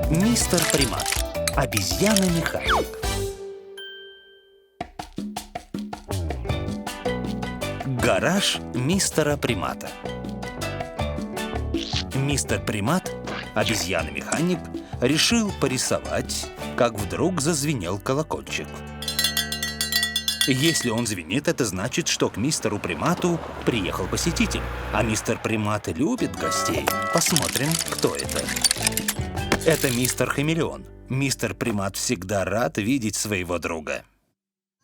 Мистер Примат. Обезьяна-механик. Гараж мистера Примата. Мистер Примат, обезьяна-механик, решил порисовать, как вдруг зазвенел колокольчик. Если он звенит, это значит, что к мистеру Примату приехал посетитель. А мистер Примат любит гостей. Посмотрим, кто это. Это мистер Хамелеон. Мистер Примат всегда рад видеть своего друга.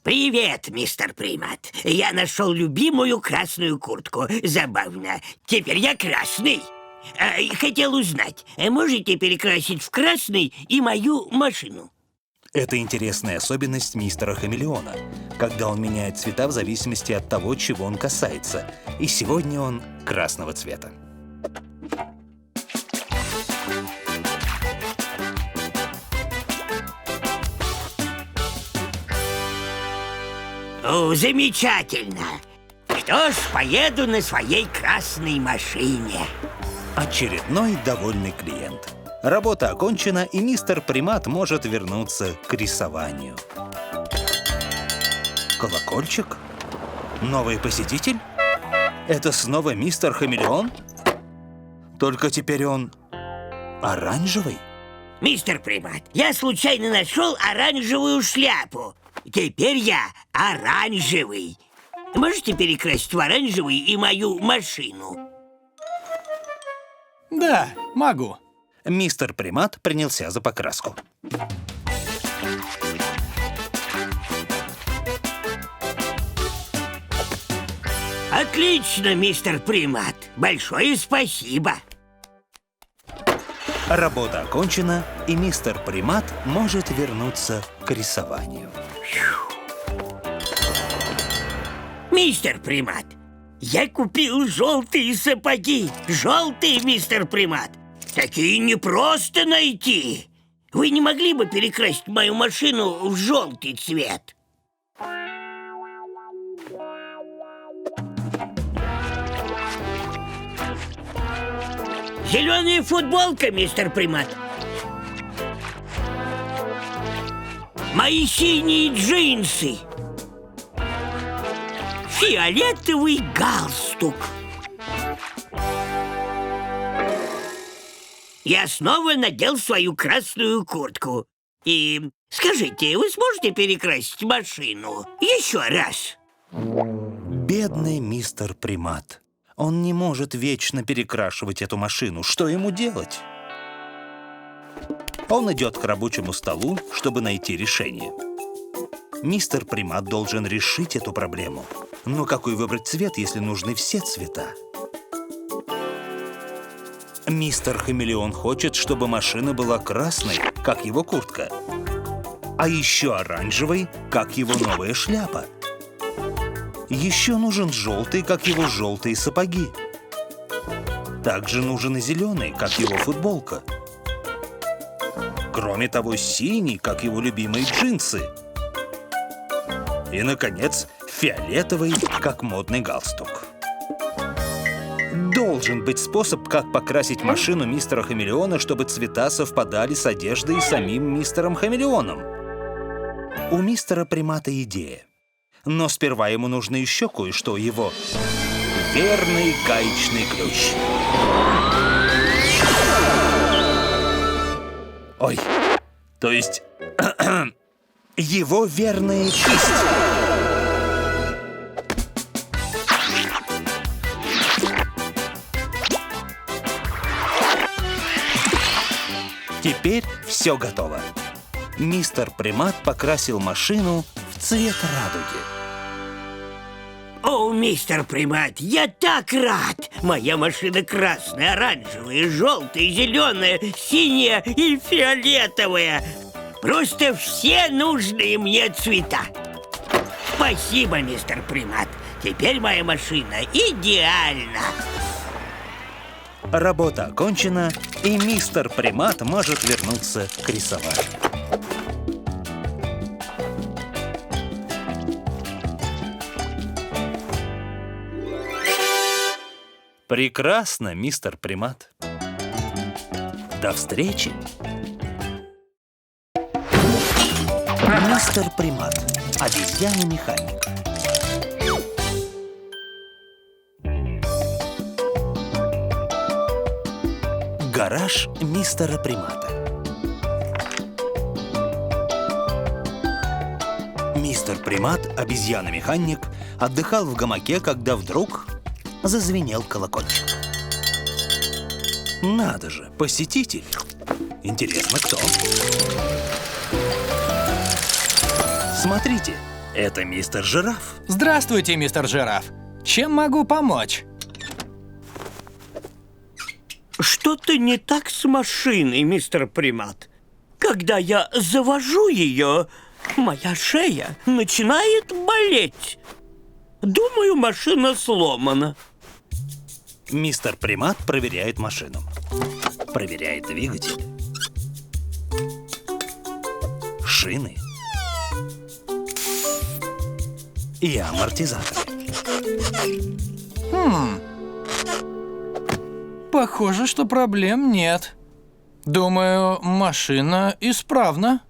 Привет, мистер Примат. Я нашел любимую красную куртку. Забавно. Теперь я красный. Хотел узнать, можете перекрасить в красный и мою машину? Это интересная особенность мистера Хамелеона, когда он меняет цвета в зависимости от того, чего он касается. И сегодня он красного цвета. О, замечательно. Что ж, поеду на своей красной машине. Очередной довольный клиент. Работа окончена, и мистер Примат может вернуться к рисованию. Колокольчик? Новый посетитель? Это снова мистер Хамелеон? Только теперь он оранжевый? Мистер Примат, я случайно нашел оранжевую шляпу. Теперь я оранжевый. Можете перекрасить в оранжевый и мою машину? Да, могу. Мистер Примат принялся за покраску. Отлично, мистер Примат. Большое спасибо. Работа окончена, и мистер Примат может вернуться к рисованию. Мистер Примат, я купил желтые сапоги. Желтые, мистер Примат. Такие непросто найти. Вы не могли бы перекрасить мою машину в желтый цвет? Зеленая футболка, мистер Примат. Мои синие джинсы. Фиолетовый галстук. Я снова надел свою красную куртку. И скажите, вы сможете перекрасить машину еще раз? Бедный мистер Примат. Он не может вечно перекрашивать эту машину. Что ему делать? Он идет к рабочему столу, чтобы найти решение. Мистер Примат должен решить эту проблему. Но какой выбрать цвет, если нужны все цвета? Мистер Хамелеон хочет, чтобы машина была красной, как его куртка. А еще оранжевой, как его новая шляпа. Еще нужен желтый, как его желтые сапоги. Также нужен и зеленый, как его футболка. Кроме того, синий, как его любимые джинсы. И, наконец, фиолетовый, как модный галстук. Должен быть способ, как покрасить машину мистера Хамелеона, чтобы цвета совпадали с одеждой и самим мистером Хамелеоном. У мистера Примата идея. Но сперва ему нужно еще кое-что, его верный гаечный ключ. Ой, то есть его верная кисть. Теперь все готово. Мистер Примат покрасил машину в цвет радуги. О, мистер Примат, я так рад! Моя машина красная, оранжевая, желтая, зеленая, синяя и фиолетовая. Просто все нужные мне цвета. Спасибо, мистер Примат. Теперь моя машина идеальна. Работа окончена, и мистер Примат может вернуться к рисованию. Прекрасно, мистер Примат. До встречи! Мистер Примат. Обезьяна-механик. Гараж мистера Примата. Мистер Примат, обезьяна-механик, отдыхал в гамаке, когда вдруг зазвенел колокольчик. Надо же, посетитель. Интересно, кто? Смотрите, это мистер Жираф. Здравствуйте, мистер Жираф. Чем могу помочь? Что-то не так с машиной, мистер Примат. Когда я завожу ее, моя шея начинает болеть. Думаю, машина сломана. Мистер Примат проверяет машину. Проверяет двигатель, шины и амортизаторы. Похоже, что проблем нет. Думаю, машина исправна.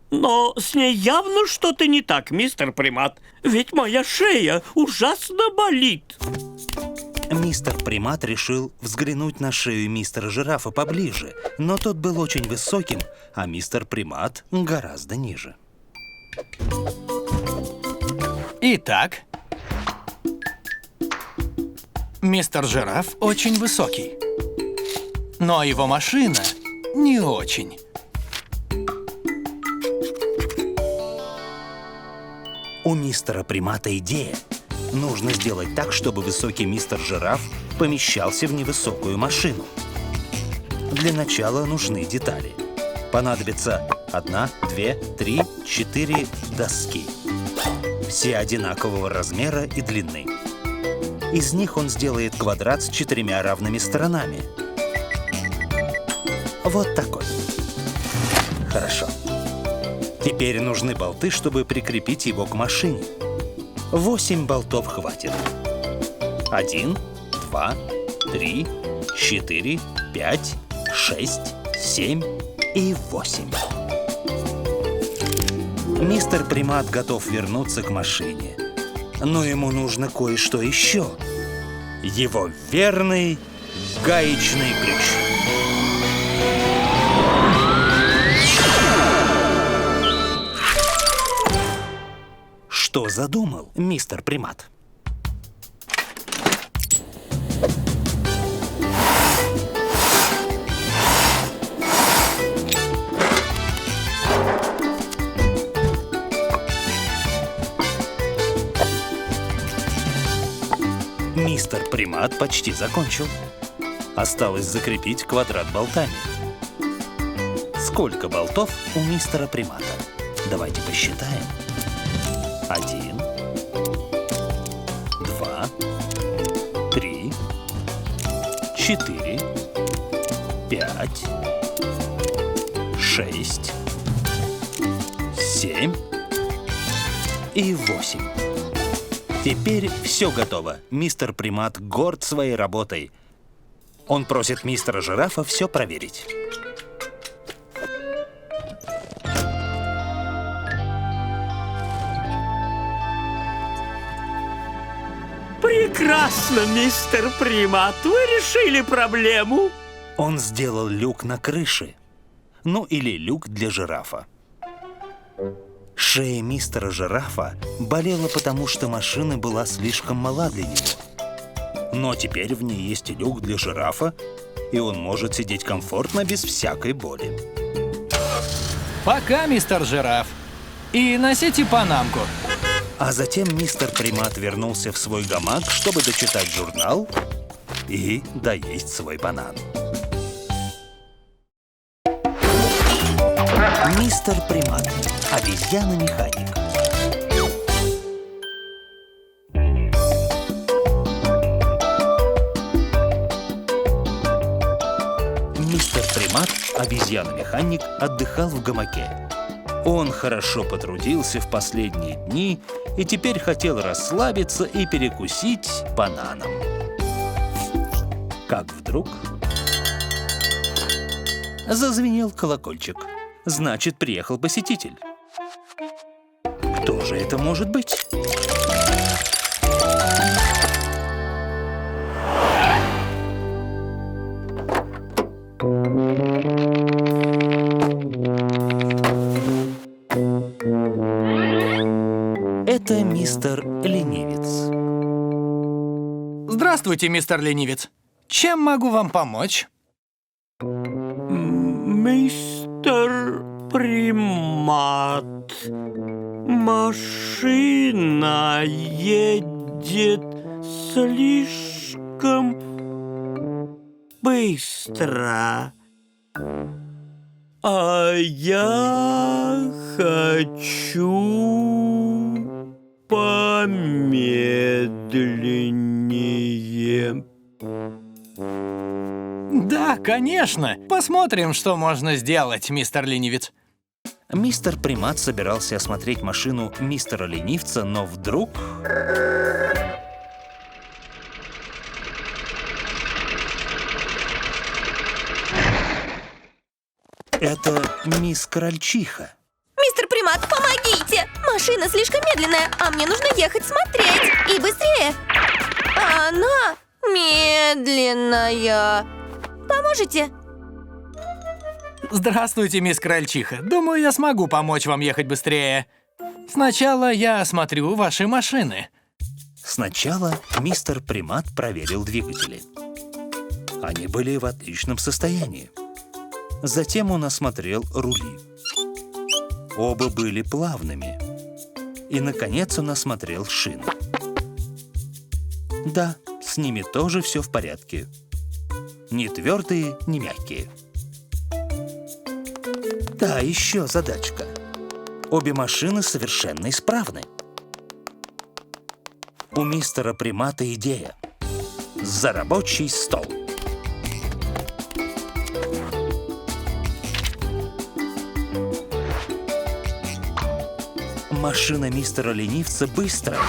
Но с ней явно что-то не так, мистер Примат. Ведь моя шея ужасно болит. Мистер Примат решил взглянуть на шею мистера Жирафа поближе, но тот был очень высоким, а мистер Примат гораздо ниже. Итак, мистер Жираф очень высокий, но его машина не очень. У мистера Примата идея. Нужно сделать так, чтобы высокий мистер Жираф помещался в невысокую машину. Для начала нужны детали. Понадобится 1, 2, 3, 4 доски. Все одинакового размера и длины. Из них он сделает квадрат с 4 равными сторонами. Вот такой. Хорошо. Теперь нужны болты, чтобы прикрепить его к машине. 8 болтов хватит. 1, 2, 3, 4, 5, 6, 7 и 8. Мистер Примат готов вернуться к машине. Но ему нужно кое-что еще. Его верный гаечный ключ. Что задумал мистер Примат? Мистер Примат почти закончил. Осталось закрепить квадрат болтами. Сколько болтов у мистера Примата? Давайте посчитаем. 1, 2, 3, 4, 5, 6, 7 и 8. Теперь все готово. Мистер Примат горд своей работой. Он просит мистера Жирафа все проверить. Прекрасно, мистер Примат. Вы решили проблему. Он сделал люк на крыше. Ну, или люк для жирафа. Шея мистера Жирафа болела, потому что машина была слишком мала для него. Но теперь в ней есть люк для жирафа, и он может сидеть комфортно без всякой боли. Пока, мистер Жираф. И носите панамку. А затем мистер Примат вернулся в свой гамак, чтобы дочитать журнал и доесть свой банан. Мистер Примат. Обезьяна-механик. Мистер Примат, обезьяна-механик, отдыхал в гамаке. Он хорошо потрудился в последние дни и теперь хотел расслабиться и перекусить бананом. Как вдруг Зазвенел колокольчик. Значит, приехал посетитель. Кто же это может быть? Это мистер Ленивец. Здравствуйте, мистер Ленивец. Чем могу вам помочь? Мистер Примат, машина едет слишком быстро, а я хочу помедленнее. Да, конечно. Посмотрим, что можно сделать, мистер Ленивец. Мистер Примат собирался осмотреть машину мистера Ленивца, но вдруг... Это мисс Крольчиха. Мистер Примат, помогите! Машина слишком медленная, а мне нужно ехать смотреть. И быстрее. А она медленная. Поможете? Здравствуйте, мисс Крольчиха. Думаю, я смогу помочь вам ехать быстрее. Сначала я осмотрю ваши машины. Сначала мистер Примат проверил двигатели. Они были в отличном состоянии. Затем он осмотрел рули. Оба были плавными. И, наконец, он осмотрел шины. Да, с ними тоже все в порядке. Ни твердые, ни мягкие. Да, еще задачка. Обе машины совершенно исправны. У мистера Примата идея. За рабочий стол. Машина мистера Ленивца быстрая,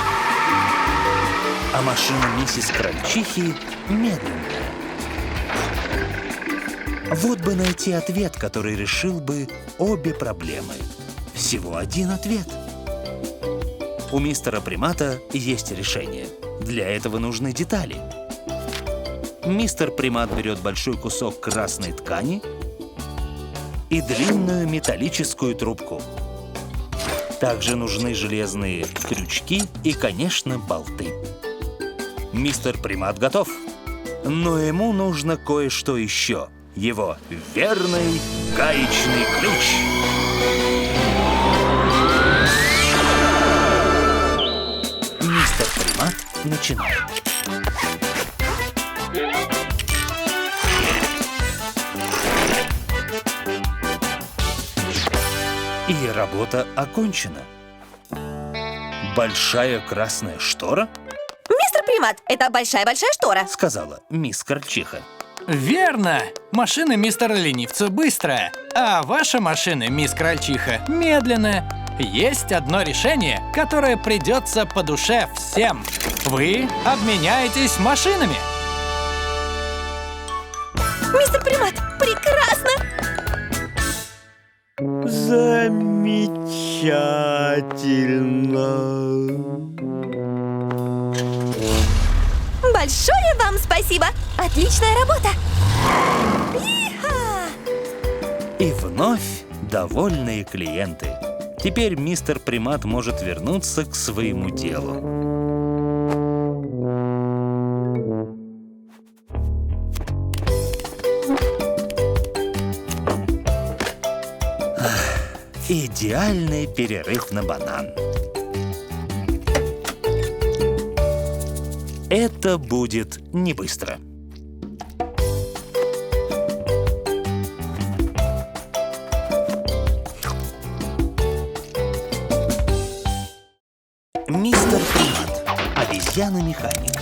а машина миссис Крольчихи медленная. Вот бы найти ответ, который решил бы обе проблемы. Всего один ответ. У мистера Примата есть решение. Для этого нужны детали. Мистер Примат берет большой кусок красной ткани и длинную металлическую трубку. Также нужны железные крючки и, конечно, болты. Мистер Примат готов. Но ему нужно кое-что еще. Его верный гаечный ключ. Мистер Примат начинает. И работа окончена. Большая красная штора, Мистер Примат, это большая-большая штора. сказала мисс Крольчиха. Верно! Машина мистера Ленивца быстрая, а ваша машина, мисс Крольчиха, медленная. Есть одно решение, которое придется по душе всем. Вы обменяетесь машинами. Мистер Примат, прекрасно! Замечательно. Большое вам спасибо! Отличная работа! И-ха! И вновь довольные клиенты. Теперь мистер Примат может вернуться к своему делу. Идеальный перерыв на банан. Это будет не быстро. Мистер Примат, обезьяна-механик.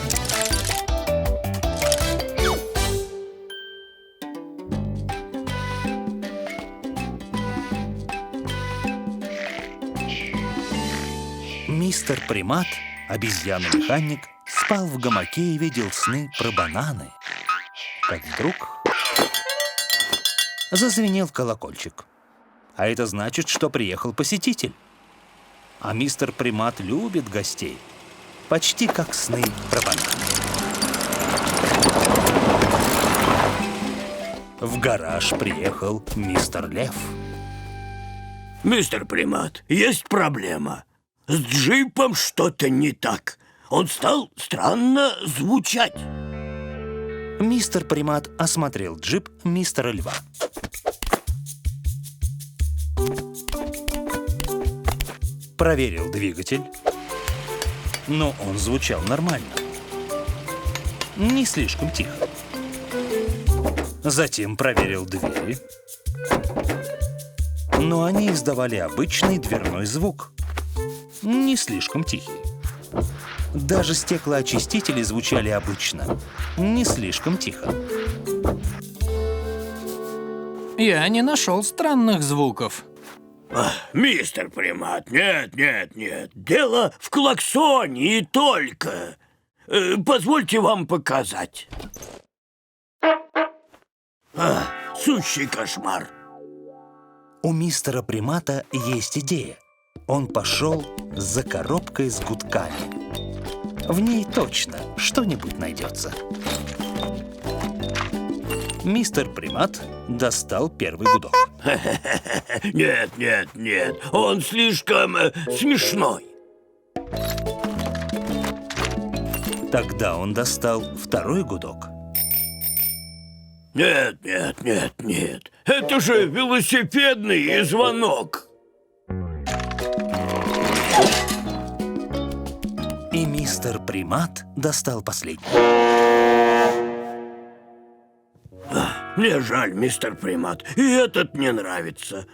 Мистер Примат, обезьяна-механик, спал в гамаке и видел сны про бананы. Как вдруг... Зазвенел колокольчик. А это значит, что приехал посетитель. А мистер Примат любит гостей. Почти как сны про бананы. В гараж приехал мистер Лев. Мистер Примат, есть проблема. С джипом что-то не так. Он стал странно звучать. Мистер Примат осмотрел джип мистера Льва. Проверил двигатель. Но он звучал нормально. Не слишком тихо. Затем проверил двери. Но они издавали обычный дверной звук. Не слишком тихий. Даже стеклоочистители звучали обычно. Не слишком тихо. Я не нашел странных звуков. Мистер Примат, нет. Дело в клаксоне и только. Позвольте вам показать. Сущий кошмар. У мистера Примата есть идея. Он пошел за коробкой с гудками. В ней точно что-нибудь найдется. Мистер Примат достал первый гудок. Нет. Он слишком смешной. Тогда он достал второй гудок. Нет. Это же велосипедный звонок. И мистер Примат достал последний. Мне жаль, мистер Примат, и этот мне нравится.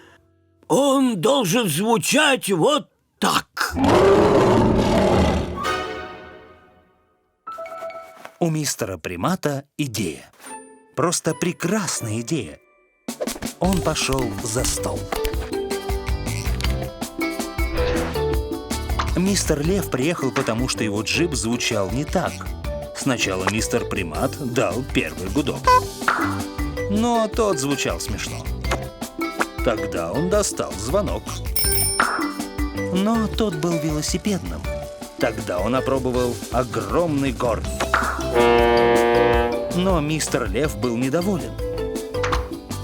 Он должен звучать вот так. У мистера Примата идея. Просто прекрасная идея. Он пошел за стол. Мистер Лев приехал, потому что его джип звучал не так. Сначала мистер Примат дал первый гудок. Но тот звучал смешно. Тогда он достал звонок. Но тот был велосипедным. Тогда он опробовал огромный горн. Но мистер Лев был недоволен.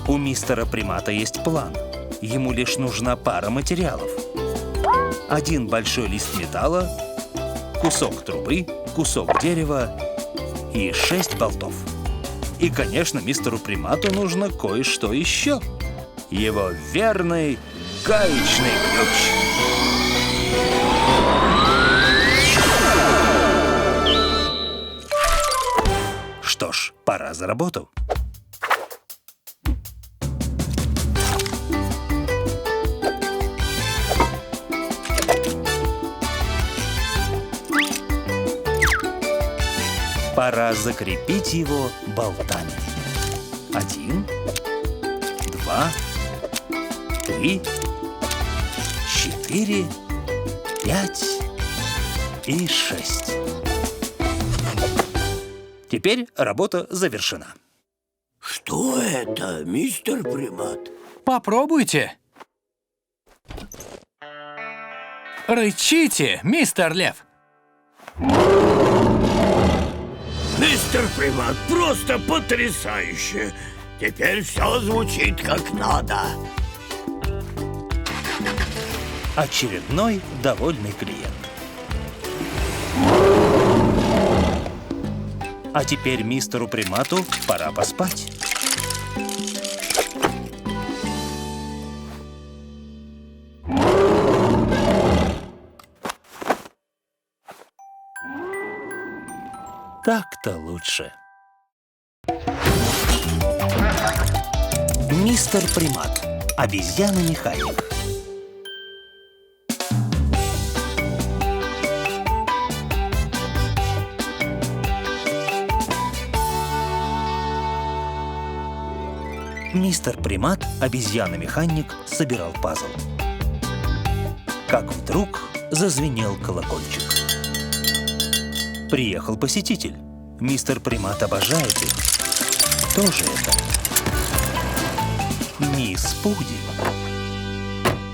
У мистера Примата есть план. Ему лишь нужна пара материалов. Один большой лист металла, кусок трубы, кусок дерева и 6 болтов. И, конечно, мистеру Примату нужно кое-что еще. Его верный гаечный ключ. Что ж, пора за работу. Пора закрепить его болтами. 1, 2, 3, 4, 5 и 6. Теперь работа завершена. Что это, мистер Примат? Попробуйте. Рычите, мистер Лев. Мистер Примат, просто потрясающе! Теперь все звучит как надо. Очередной довольный клиент. А теперь мистеру Примату пора поспать. Так-то лучше. Мистер Примат. Обезьяна-механик. Мистер Примат, обезьяна-механик, собирал пазл. Как вдруг зазвенел колокольчик. Приехал посетитель. Мистер Примат обожает их. Кто же это? мисс Пудель.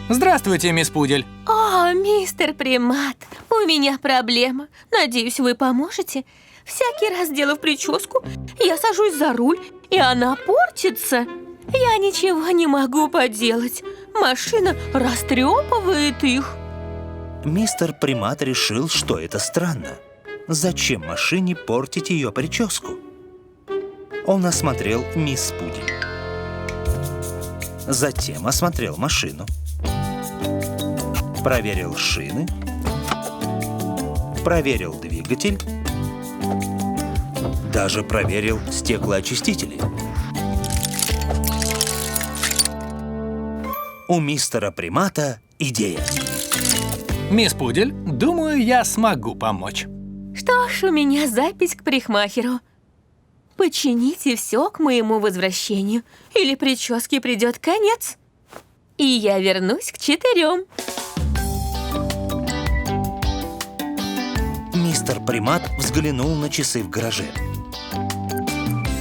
Здравствуйте, мисс Пудель. О, мистер Примат, у меня проблема. Надеюсь, вы поможете. Всякий раз, сделав прическу, я сажусь за руль, и она портится. Я ничего не могу поделать. Машина растрепывает их. Мистер Примат решил, что это странно. Зачем машине портить ее прическу? Он осмотрел мисс Пудель. Затем осмотрел машину. Проверил шины. Проверил двигатель. Даже проверил стеклоочистители. У мистера Примата идея. Мисс Пудель, думаю, я смогу помочь. Что ж, у меня запись к парикмахеру. Почините все к моему возвращению, или прическе придет конец. И я вернусь к 4. Мистер Примат взглянул на часы в гараже.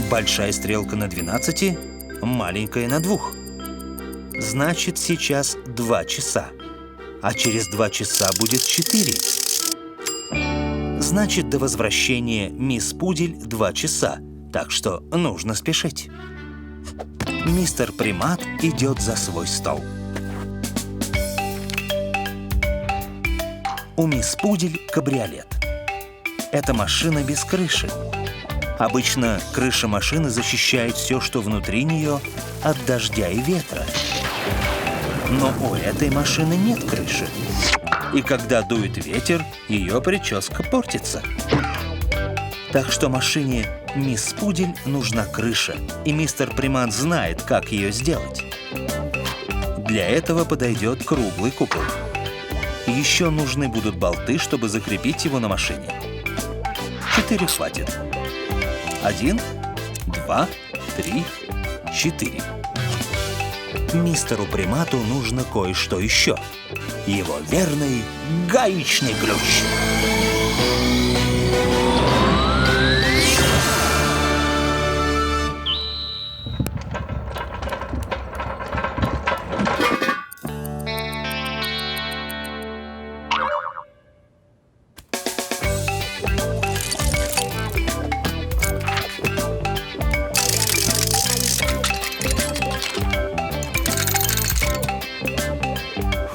Большая стрелка на 12, маленькая на 2. Значит, сейчас 2 часа. А через 2 часа будет 4. Значит, до возвращения мисс Пудель 2 часа. Так что нужно спешить. Мистер Примат идет за свой стол. У мисс Пудель кабриолет. Это машина без крыши. Обычно крыша машины защищает все, что внутри нее, от дождя и ветра. Но у этой машины нет крыши. И когда дует ветер, ее прическа портится. Так что машине мисс Пудель нужна крыша, и мистер Примат знает, как ее сделать. Для этого подойдет круглый купол. Еще нужны будут болты, чтобы закрепить его на машине. 4 хватит. 1, 2, 3, 4. Мистеру Примату нужно кое-что еще. Его верный гаечный ключ.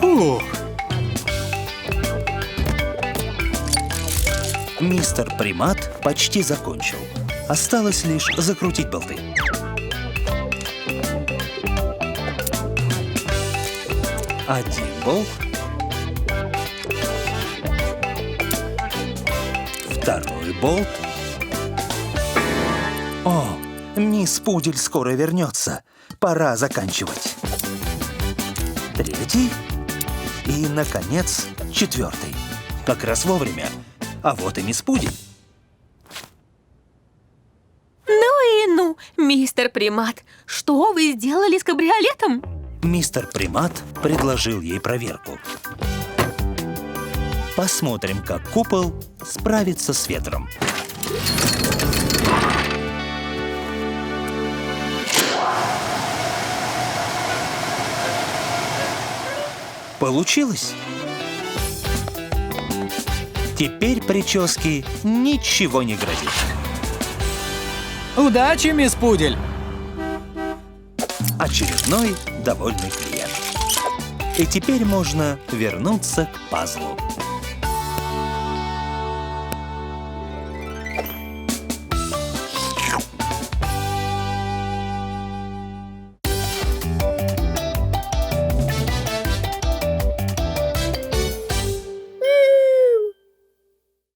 Фух. Мистер Примат почти закончил. Осталось лишь закрутить болты. Один болт. Второй болт. О, мисс Пудель скоро вернется. Пора заканчивать. 3. И, наконец, 4. Как раз вовремя. А вот и мисс Пудель. Ну, мистер Примат, что вы сделали с кабриолетом? Мистер Примат предложил ей проверку. Посмотрим, как купол справится с ветром. Получилось? Теперь прическе ничего не грозит. Удачи, мисс Пудель. Очередной довольный клиент. И теперь можно вернуться к пазлу.